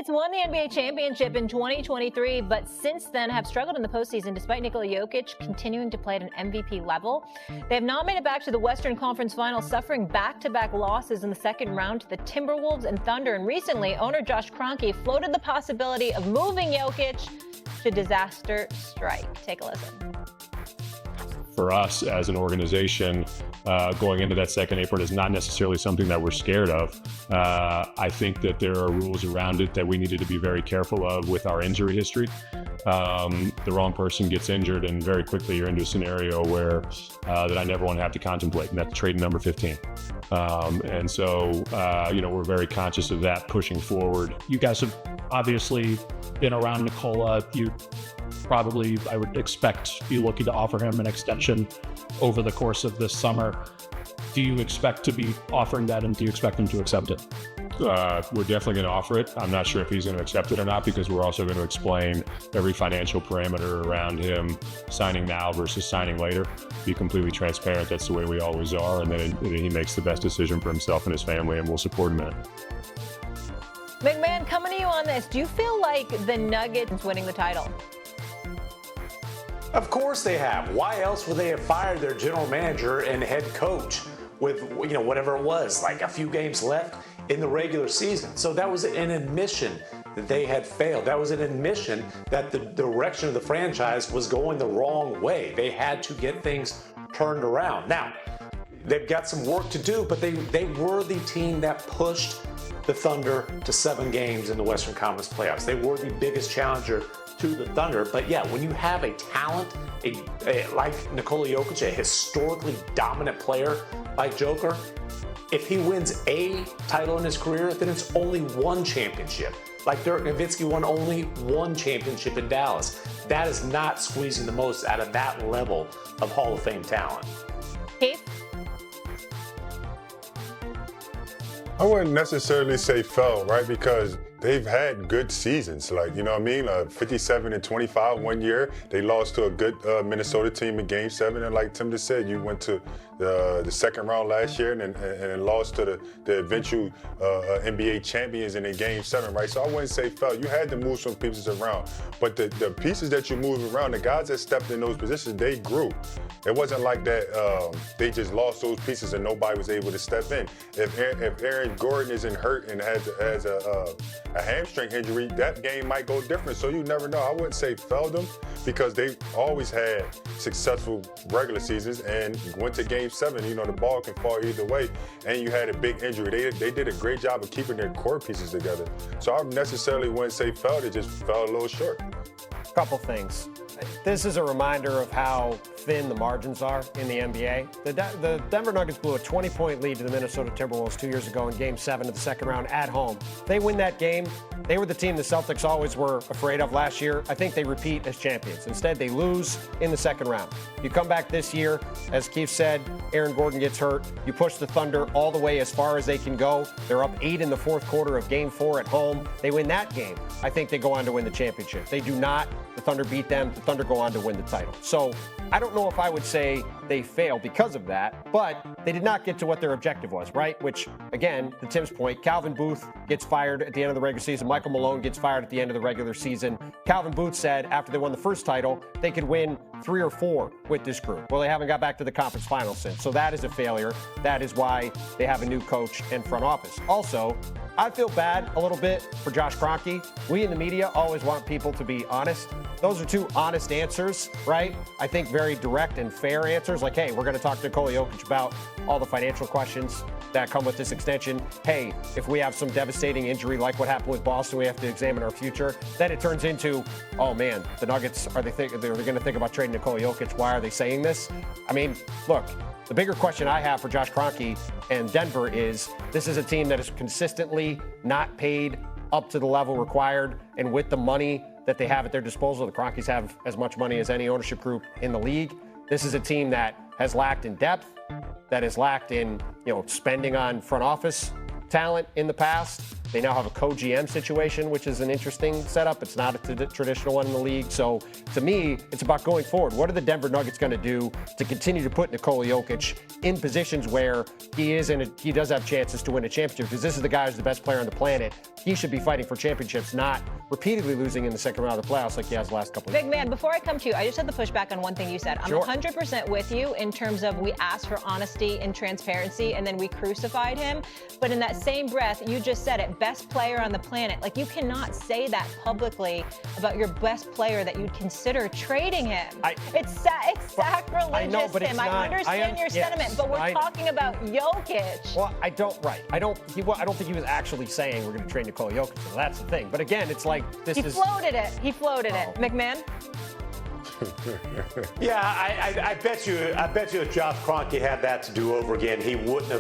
Nuggets won the NBA championship in 2023, but since then have struggled in the postseason despite Nikola Jokic continuing to play at an MVP level. They have not made it back to the Western Conference Finals, suffering back-to-back losses in the second round to the Timberwolves and Thunder. And recently, owner Josh Kroenke floated the possibility of moving Jokic to disaster strike. Take a listen. For us as an organization, going into that second apron is not necessarily something that we're scared of. I think that there are rules around it that we needed to be very careful of with our injury history. The wrong person gets injured and very quickly you're into a scenario where that I never want to have to contemplate, and that's trade number 15. And so, we're very conscious of that pushing forward. You guys have obviously been around Nikola. You probably, I would expect, be looking to offer him an extension over the course of this summer. Do you expect to be offering that, and do you expect him to accept it? We're definitely going to offer it. I'm not sure if he's going to accept it or not, because we're also going to explain every financial parameter around him signing now versus signing later. Be completely transparent. That's the way we always are. And then he makes the best decision for himself and his family, and we'll support him in it. McMahon, coming to you on this. Do you feel like the Nuggets winning the title? Of course they have. Why else would they have fired their general manager and head coach with, whatever it was, like a few games left in the regular season? So that was an admission that they had failed. That was an admission that the direction of the franchise was going the wrong way. They had to get things turned around. Now, they've got some work to do, but they were the team that pushed the Thunder to 7 games in the Western Conference playoffs. They were the biggest challenger to the Thunder. But yeah, when you have a talent like Nikola Jokic, a historically dominant player like Joker, if he wins a title in his career, then it's only one championship. Like Dirk Nowitzki won only one championship in Dallas. That is not squeezing the most out of that level of Hall of Fame talent. Keith? I wouldn't necessarily say fell, right? Because they've had good seasons, 57 and 25 one year. They lost to a good Minnesota team in Game 7, and like Tim just said, you went to the second round last year and lost to the eventual NBA champions in Game 7, right? So I wouldn't say fell. You had to move some pieces around, but the pieces that you moved around, the guys that stepped in those positions, they grew. It wasn't like that they just lost those pieces and nobody was able to step in. If Aaron Gordon isn't hurt and has a hamstring injury, that game might go different. So you never know. I wouldn't say failed them, because they've always had successful regular seasons and went to Game 7. The ball can fall either way, and you had a big injury. They did a great job of keeping their core pieces together. So I necessarily wouldn't say failed. It just fell a little short. Couple things. This is a reminder of how thin the margins are in the NBA. The Denver Nuggets blew a 20-point lead to the Minnesota Timberwolves 2 years ago in Game 7 of the second round at home. They win that game. They were the team the Celtics always were afraid of last year. I think they repeat as champions. Instead, they lose in the second round. You come back this year, as Keith said, Aaron Gordon gets hurt. You push the Thunder all the way as far as they can go. They're up 8 in the fourth quarter of Game 4 at home. They win that game. I think they go on to win the championship. They do not. The Thunder beat them. The Thunder go on to win the title. So I don't know if I would say they failed because of that, but they did not get to what their objective was, right? Which, again, to Tim's point, Calvin Booth gets fired at the end of the regular season. Michael Malone gets fired at the end of the regular season. Calvin Booth said after they won the first title, they could win 3 or 4 with this group. Well, they haven't got back to the conference finals since. So that is a failure. That is why they have a new coach and front office. Also, I feel bad a little bit for Josh Kroenke. We in the media always want people to be honest. Those are 2 honest answers, right? I think very direct and fair answers. Like, hey, we're going to talk to Nikola Jokic about all the financial questions that come with this extension. Hey, if we have some devastating injury like what happened with Boston, we have to examine our future. Then it turns into, oh man, the Nuggets, they're going to think about trading Nikola Jokic. Why are they saying this? I mean, look, the bigger question I have for Josh Kroenke and Denver is, this is a team that is consistently not paid up to the level required, and with the money that they have at their disposal, the Kroenkes have as much money as any ownership group in the league. This is a team that has lacked in depth, that has lacked in, spending on front office talent in the past. They now have a co-GM situation, which is an interesting setup. It's not a traditional one in the league. So to me, it's about going forward. What are the Denver Nuggets going to do to continue to put Nikola Jokic in positions where he does have chances to win a championship? Because this is the guy who's the best player on the planet. He should be fighting for championships, not repeatedly losing in the second round of the playoffs like he has the last couple of years. Big man, before I come to you, I just had to push back on one thing you said. I'm 100% with you in terms of we asked for honesty and transparency, and then we crucified him. But in that same breath, you just said it, best player on the planet. Like, you cannot say that publicly about your best player that you'd consider trading him. It's sacrilegious. I know, but it's I understand your sentiment, but we're talking about Jokic. Well, I don't think he was actually saying we're going to trade Nikola Jokic. So that's the thing. But again, it's like He floated it. McMahon? Yeah, I bet you if Josh Kroenke had that to do over again, he wouldn't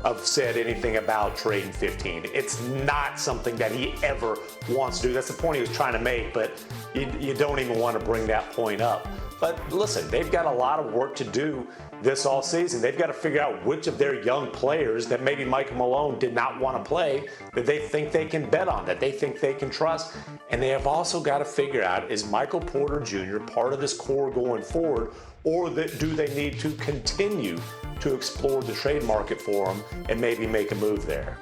have said anything about trading 15. It's not something that he ever wants to do. That's the point he was trying to make, but you don't even want to bring that point up. But listen, they've got a lot of work to do this all season. They've got to figure out which of their young players that maybe Michael Malone did not want to play, that they think they can bet on, that they think they can trust. And they have also got to figure out, is Michael Porter Jr. part of this core going forward, or do they need to continue to explore the trade market for him and maybe make a move there?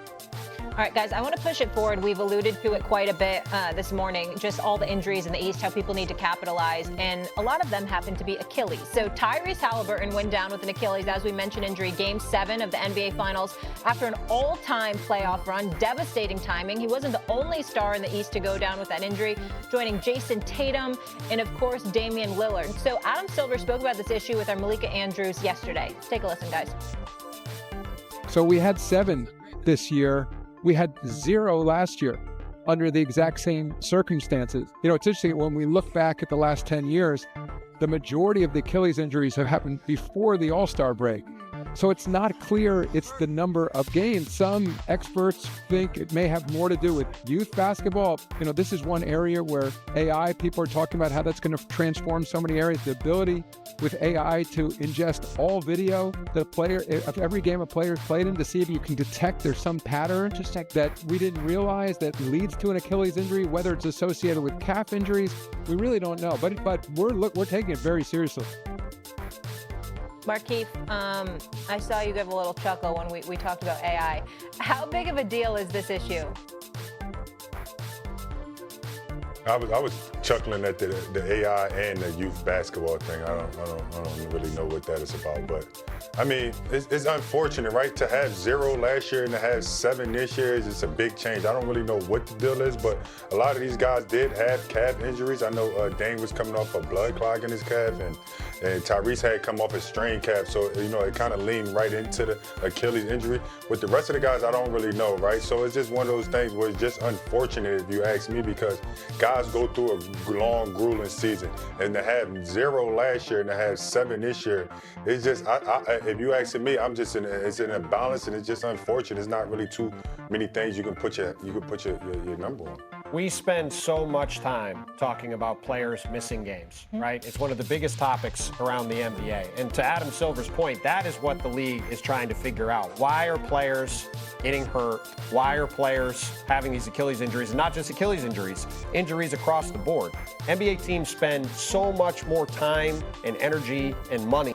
All right, guys, I want to push it forward. We've alluded to it quite a bit this morning, just all the injuries in the East, how people need to capitalize, and a lot of them happen to be Achilles. So Tyrese Halliburton went down with an Achilles, as we mentioned, injury, Game 7 of the NBA Finals after an all-time playoff run. Devastating timing. He wasn't the only star in the East to go down with that injury, joining Jason Tatum and, of course, Damian Lillard. So Adam Silver spoke about this issue with our Malika Andrews yesterday. Let's take a listen, guys. So we had 7 this year. We had 0 last year under the exact same circumstances. You know, it's interesting, when we look back at the last 10 years, the majority of the Achilles injuries have happened before the All-Star break. So it's not clear it's the number of games. Some experts think it may have more to do with youth basketball. You know, this is one area where AI, people are talking about how that's going to transform so many areas. The ability with AI to ingest all video of every game a player's played in to see if you can detect there's some pattern that we didn't realize that leads to an Achilles injury, whether it's associated with calf injuries. We really don't know, but we're taking it very seriously. Markeith, I saw you give a little chuckle when we talked about AI. How big of a deal is this issue? I was chuckling at the AI and the youth basketball thing. I don't really know what that is about, but I mean, it's unfortunate, right? To have 0 last year and to have 7 this year is just a big change. I don't really know what the deal is, but a lot of these guys did have calf injuries. I know Dame was coming off a blood clog in his calf, and Tyrese had come off a strained calf, so you know it kind of leaned right into the Achilles injury. With the rest of the guys, I don't really know, right? So it's just one of those things where it's just unfortunate, if you ask me, because guys go through a long, grueling season, and to have 0 last year and to have 7 this year, it's just, if you asking me, it's an imbalance, and it's just unfortunate. There's not really too many things you can put your number on. We spend so much time talking about players missing games, right? It's one of the biggest topics around the NBA. And to Adam Silver's point, that is what the league is trying to figure out. Why are players getting hurt? Why are players having these Achilles injuries? And not just Achilles injuries, injuries across the board. NBA teams spend so much more time and energy and money